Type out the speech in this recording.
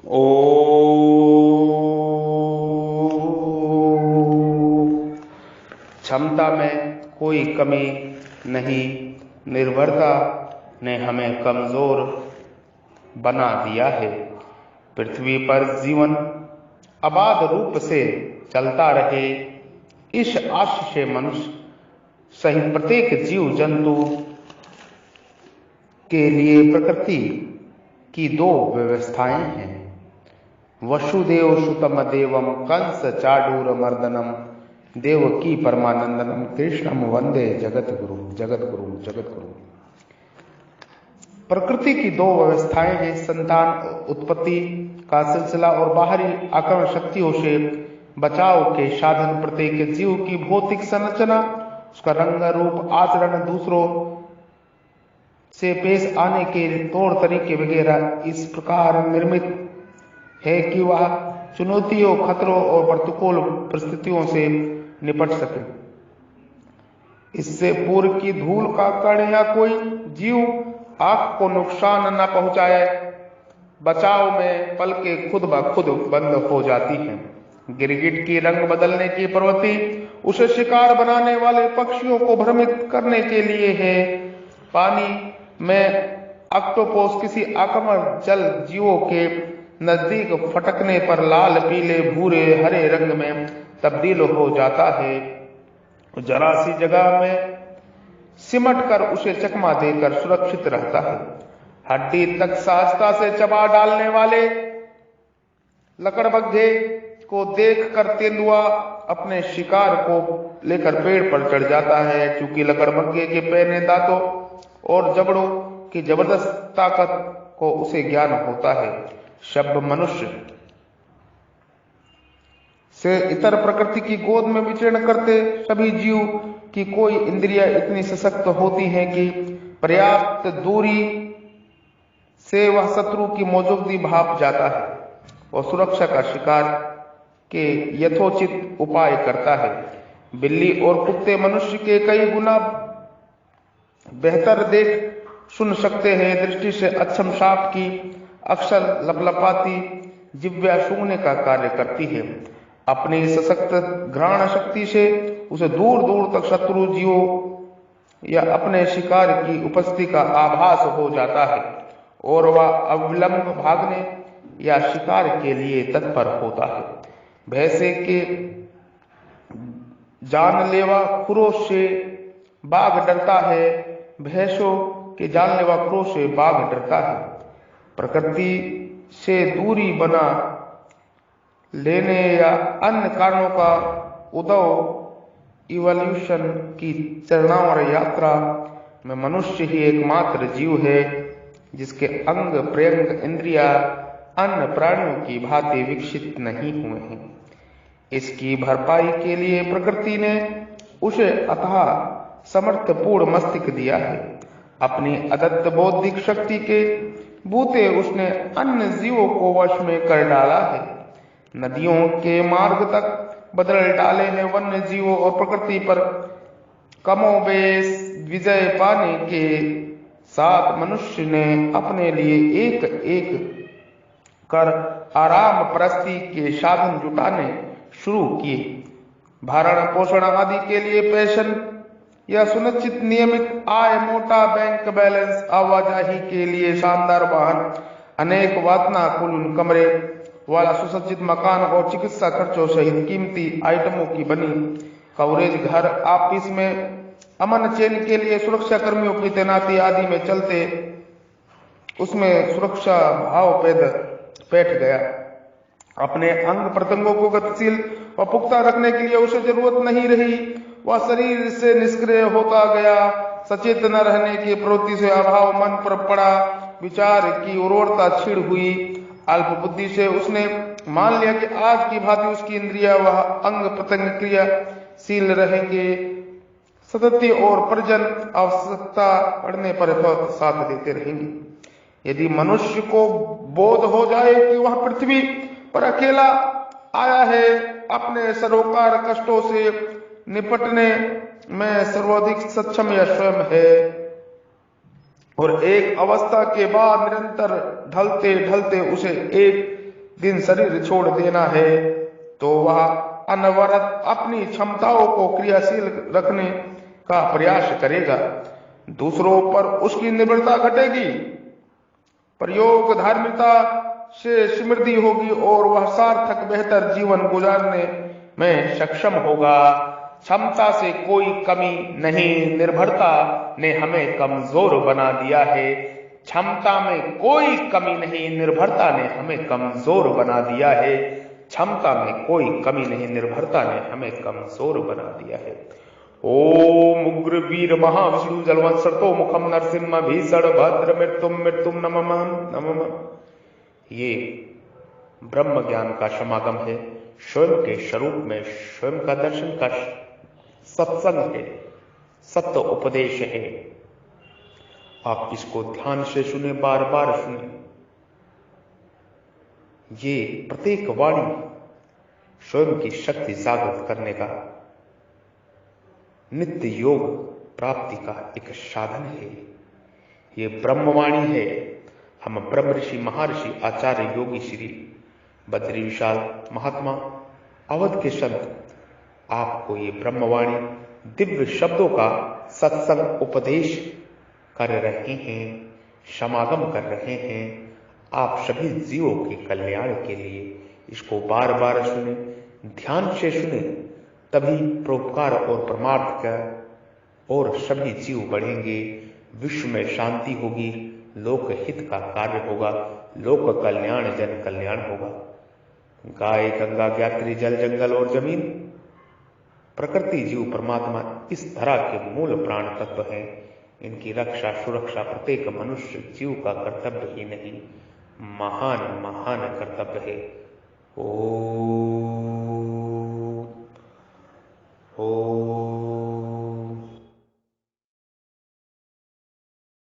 ओ क्षमता में कोई कमी नहीं, निर्भरता ने हमें कमजोर बना दिया है। पृथ्वी पर जीवन अबाध रूप से चलता रहे, इस आशा से मनुष्य सहित प्रत्येक जीव जंतु के लिए प्रकृति की दो व्यवस्थाएं हैं। वसुदेव सुतम देवम कंस चाडूर मर्दनम देवकी परमानंदनम कृष्णम वंदे जगत गुरु जगत गुरु जगत गुरु। प्रकृति की दो व्यवस्थाएं हैं, संतान उत्पत्ति का सिलसिला और बाहरी आक्रमण शक्तियों से बचाव के साधन। प्रत्येक जीव की भौतिक संरचना, उसका रंग रूप, आचरण, दूसरों से पेश आने के तौर तरीके वगैरह इस प्रकार निर्मित है कि वह चुनौतियों, खतरों और प्रतिकूल परिस्थितियों से निपट सके। इससे पूर्व की धूल का कण या कोई जीव आंख को नुकसान न पहुंचाए, बचाव में पलकें खुद ब खुद बंद हो जाती हैं। गिरगिट की रंग बदलने की प्रवृत्ति उसे शिकार बनाने वाले पक्षियों को भ्रमित करने के लिए है। पानी में ऑक्टोपस किसी आक्रामक जल जीवों के नजदीक फटकने पर लाल, पीले, भूरे, हरे रंग में तब्दील हो जाता है। जरा सी जगह में सिमट कर उसे चकमा देकर सुरक्षित रहता है। हड्डी तक सहजता से चबा डालने वाले लकड़बग्घे को देखकर तेंदुआ अपने शिकार को लेकर पेड़ पर चढ़ जाता है। चूंकि लकड़बग्घे के पैने, दांतों और जबड़ों की जबरदस्त ताकत को उसे ज्ञान होता है। शब्द मनुष्य से इतर प्रकृति की गोद में विचरण करते सभी जीव की कोई इंद्रियां इतनी सशक्त होती हैं कि पर्याप्त दूरी से वह शत्रु की मौजूदगी भाप जाता है और सुरक्षा का शिकार के यथोचित उपाय करता है। बिल्ली और कुत्ते मनुष्य के कई गुना बेहतर देख सुन सकते हैं। दृष्टि से अक्षम सांप की अक्सर लपलपाती जिह्वा सूंघने का कार्य करती है। अपनी सशक्त घ्राण शक्ति से उसे दूर दूर तक शत्रु जीवों या अपने शिकार की उपस्थिति का आभास हो जाता है और वह अविलंब भागने या शिकार के लिए तत्पर होता है। भैंसे के जानलेवा खुरों से बाघ डरता है, भैंसों के जानलेवा खुरों से बाघ डरता है। प्रकृति से दूरी बना लेने या अन्य कारणों का उदय इवोल्यूशन की चरणावर यात्रा में मनुष्य ही एकमात्र जीव है जिसके अंग प्रत्यंग इंद्रिया अन्य प्राणियों की भांति विकसित नहीं हुए हैं। इसकी भरपाई के लिए प्रकृति ने उसे अथाह समर्थपूर्ण मस्तिष्क दिया है। अपनी अदत्त बौद्धिक शक्ति के बूते उसने अन्य जीवों को वश में कर डाला है। नदियों के मार्ग तक बदल डाले हैं। वन्य जीवों और प्रकृति पर कमोबेश विजय पाने के साथ मनुष्य ने अपने लिए एक एक कर आराम परस्ती के साधन जुटाने शुरू किए। भरण पोषण आदि के लिए पेंशन या सुनिश्चित नियमित आय, मोटा बैंक बैलेंस, आवाजाही के लिए शानदार वाहन, अनेक वातानुकूल कमरे वाला सुसज्जित मकान और चिकित्सा खर्चों सहित कीमती आइटमों की बनी कवरेज, घर, ऑफिस में अमन चैन के लिए सुरक्षा कर्मियों की तैनाती आदि में चलते उसमें सुरक्षा भाव बैठ गया। अपने अंग प्रत्यंगों को गतिशील और पुख्ता रखने के लिए उसे जरूरत नहीं रही। वह शरीर से निष्क्रिय होता गया। सचेत न रहने की प्रवृत्ति से अभाव मन पर पड़ा। विचार की उर्वरता क्षीण हुई। अल्प बुद्धि से उसने मान लिया कि आज की भांति उसकी इंद्रिया वह अंग प्रत्यंग क्रियाशील रहेंगे। सतती और प्रजन आवश्यकता पड़ने पर साथ देते रहेंगे। यदि मनुष्य को बोध हो जाए कि वह पृथ्वी पर अकेला आया है, अपने सरोकार कष्टों से निपटने में सर्वाधिक सक्षम या स्वयं है और एक अवस्था के बाद निरंतर ढलते ढलते उसे एक दिन शरीर छोड़ देना है तो वह अनवरत अपनी क्षमताओं को क्रियाशील रखने का प्रयास करेगा। दूसरों पर उसकी निर्भरता घटेगी। प्रयोग धार्मिकता से समृद्धि होगी और वह सार्थक बेहतर जीवन गुजारने में सक्षम होगा। क्षमता से कोई कमी नहीं, निर्भरता ने हमें कमजोर बना दिया है। क्षमता में कोई कमी नहीं, निर्भरता ने हमें कमजोर बना दिया है। क्षमता में कोई कमी नहीं, निर्भरता ने हमें कमजोर बना दिया है। ओम उग्र वीर महाविष्णु जलवंशतो मुखम नरसिंह भीषण भद्र मृत्युम नमः नमः। ये ब्रह्म ज्ञान का समागम है, स्वयं के स्वरूप में स्वयं का दर्शन का सत्संग है, सत्य उपदेश है। आप इसको ध्यान से सुने, बार बार सुने। ये प्रत्येक वाणी स्वयं की शक्ति जागृत करने का, नित्य योग प्राप्ति का एक साधन है। ये ब्रह्मवाणी है। हम ब्रह्म ऋषि महर्षि आचार्य योगी श्री बद्री विशाल महात्मा अवध के संत आपको ये ब्रह्मवाणी दिव्य शब्दों का सत्संग उपदेश कर रहे हैं, समागम कर रहे हैं। आप सभी जीवों के कल्याण के लिए इसको बार बार सुने, ध्यान से सुने, तभी परोपकार और परमार्थ का और सभी जीव बढ़ेंगे, विश्व में शांति होगी, लोक हित का कार्य होगा, लोक कल्याण जन कल्याण होगा। गाय गंगा ज्ञात्री जल जंगल और जमीन, प्रकृति जीव परमात्मा इस धरा के मूल प्राण तत्व हैं। इनकी रक्षा सुरक्षा प्रत्येक मनुष्य जीव का कर्तव्य ही नहीं, महान महान कर्तव्य है।